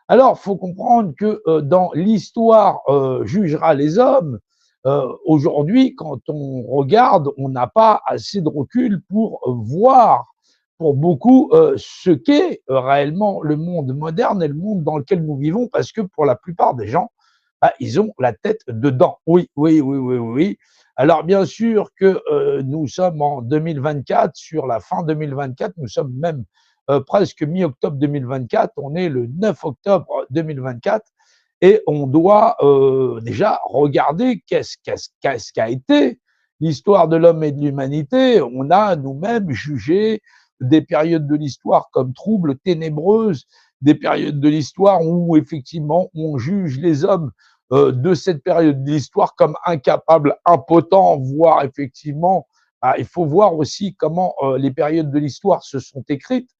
Alors, faut comprendre que dans l'histoire jugera les hommes, aujourd'hui, quand on regarde, on n'a pas assez de recul pour voir, pour beaucoup, ce qu'est réellement le monde moderne et le monde dans lequel nous vivons, parce que pour la plupart des gens, bah, ils ont la tête dedans. Oui, oui, oui, oui, oui. Alors bien sûr que nous sommes en 2024, sur la fin 2024, nous sommes même presque mi-octobre 2024, on est le 9 octobre 2024 et on doit déjà regarder qu'est-ce qu'a été l'histoire de l'homme et de l'humanité. On a nous-mêmes jugé des périodes de l'histoire comme troubles, ténébreuses, des périodes de l'histoire où effectivement on juge les hommes de cette période de l'histoire comme incapables, impotents, voire effectivement, il faut voir aussi comment les périodes de l'histoire se sont écrites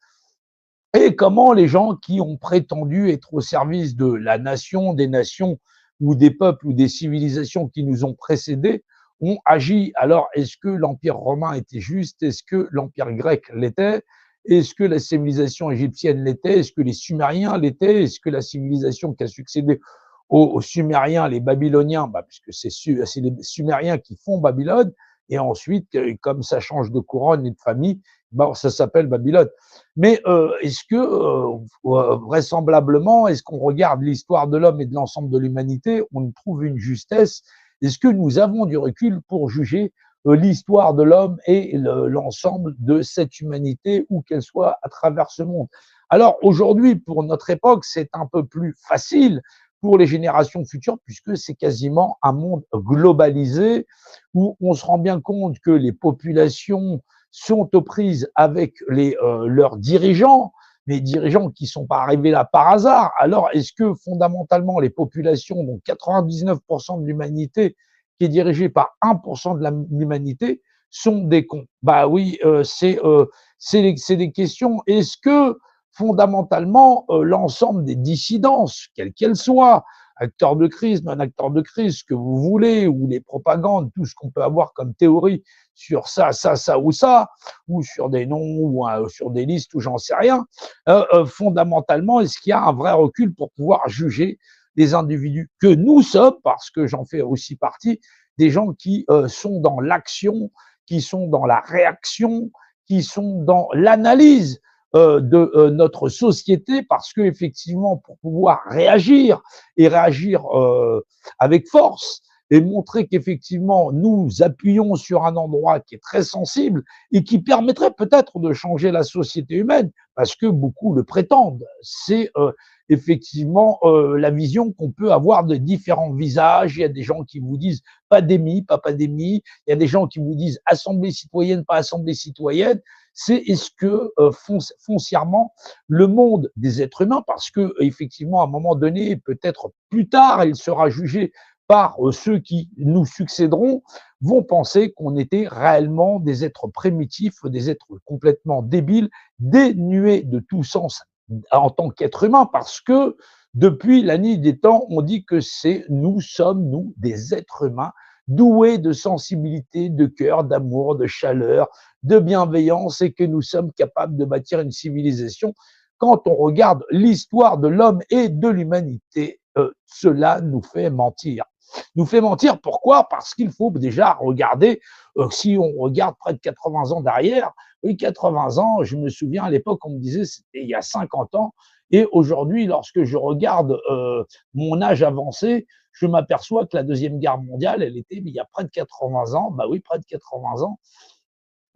et comment les gens qui ont prétendu être au service de la nation, des nations ou des peuples ou des civilisations qui nous ont précédés ont agi. Alors, est-ce que l'Empire romain était juste? Est-ce que l'Empire grec l'était? Est-ce que la civilisation égyptienne l'était? Est-ce que les Sumériens l'étaient? Est-ce que la civilisation qui a succédé aux Sumériens, les Babyloniens, puisque c'est les Sumériens qui font Babylone, et ensuite, comme ça change de couronne et de famille, ça s'appelle Babylone. Mais est-ce que, vraisemblablement, est-ce qu'on regarde l'histoire de l'homme et de l'ensemble de l'humanité, on trouve une justesse? Est-ce que nous avons du recul pour juger l'histoire de l'homme et l'ensemble de cette humanité, où qu'elle soit à travers ce monde? Alors aujourd'hui, pour notre époque, c'est un peu plus facile pour les générations futures, puisque c'est quasiment un monde globalisé, où on se rend bien compte que les populations sont aux prises avec leurs dirigeants, les dirigeants qui ne sont pas arrivés là par hasard. Alors, est-ce que fondamentalement les populations, donc 99% de l'humanité, qui est dirigée par 1% de l'humanité, sont des cons? Bah oui, c'est des questions. Est-ce que fondamentalement l'ensemble des dissidences, quelles qu'elles soient, acteurs de crise, non acteurs de crise, ce que vous voulez, ou les propagandes, tout ce qu'on peut avoir comme théorie sur ça, ça, ça ou sur des noms, ou sur des listes, ou j'en sais rien, fondamentalement, est-ce qu'il y a un vrai recul pour pouvoir juger les individus que nous sommes, parce que j'en fais aussi partie, des gens qui sont dans l'action, qui sont dans la réaction, qui sont dans l'analyse de notre société, parce que effectivement, pour pouvoir réagir et réagir avec force, et montrer qu'effectivement nous appuyons sur un endroit qui est très sensible et qui permettrait peut-être de changer la société humaine, parce que beaucoup le prétendent. C'est effectivement la vision qu'on peut avoir de différents visages. Il y a des gens qui vous disent pandémie, pas pandémie. Il y a des gens qui vous disent assemblée citoyenne, pas assemblée citoyenne. C'est est-ce que foncièrement le monde des êtres humains, parce que effectivement à un moment donné, peut-être plus tard, il sera jugé par ceux qui nous succéderont, vont penser qu'on était réellement des êtres primitifs, des êtres complètement débiles, dénués de tout sens en tant qu'être humain, parce que depuis la nuit des temps, on dit que nous sommes, nous, des êtres humains doués de sensibilité, de cœur, d'amour, de chaleur, de bienveillance, et que nous sommes capables de bâtir une civilisation. Quand on regarde l'histoire de l'homme et de l'humanité, cela nous fait mentir. Nous fait mentir, pourquoi? Parce qu'il faut déjà regarder, si on regarde près de 80 ans derrière, oui, 80 ans, je me souviens à l'époque, on me disait c'était il y a 50 ans, et aujourd'hui, lorsque je regarde mon âge avancé, je m'aperçois que la Deuxième Guerre mondiale, elle était il y a près de 80 ans, bah oui, près de 80 ans,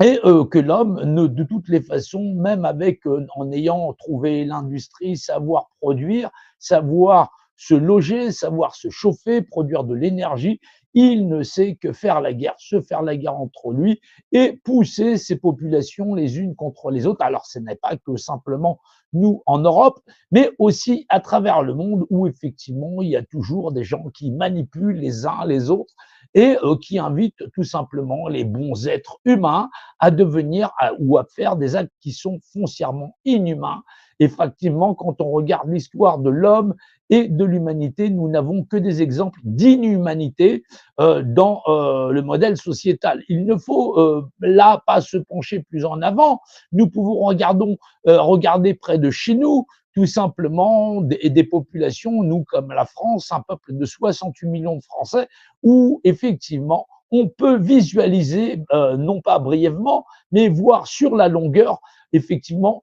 et que l'homme, de toutes les façons, même avec, en ayant trouvé l'industrie, savoir produire, savoir se loger, savoir se chauffer, produire de l'énergie, il ne sait que faire la guerre, se faire la guerre entre lui et pousser ces populations les unes contre les autres. Alors, ce n'est pas que simplement nous en Europe, mais aussi à travers le monde, où effectivement il y a toujours des gens qui manipulent les uns les autres et qui invitent tout simplement les bons êtres humains à devenir ou à faire des actes qui sont foncièrement inhumains. Effectivement, quand on regarde l'histoire de l'homme et de l'humanité, nous n'avons que des exemples d'inhumanité dans le modèle sociétal. Il ne faut là pas se pencher plus en avant. Nous pouvons regarder près de chez nous tout simplement des populations, nous comme la France, un peuple de 68 millions de Français, où effectivement on peut visualiser, non pas brièvement, mais voir sur la longueur, effectivement,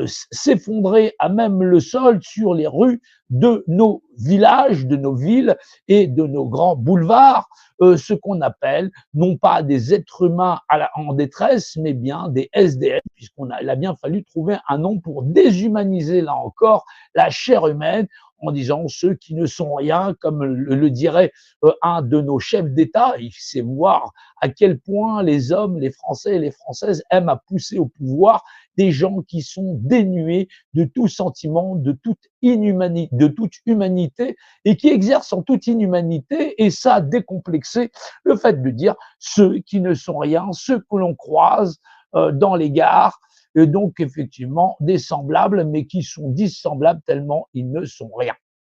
s'effondrer à même le sol sur les rues de nos villages, de nos villes et de nos grands boulevards, ce qu'on appelle non pas des êtres humains en détresse, mais bien des SDF, il a bien fallu trouver un nom pour déshumaniser, là encore, la chair humaine, en disant ceux qui ne sont rien, comme le dirait un de nos chefs d'État. Il sait voir à quel point les hommes, les Français et les Françaises aiment à pousser au pouvoir des gens qui sont dénués de tout sentiment, de toute humanité, et qui exercent en toute inhumanité, et ça décomplexé, le fait de dire ceux qui ne sont rien, ceux que l'on croise dans les gares, et donc effectivement des semblables, mais qui sont dissemblables tellement ils ne sont rien.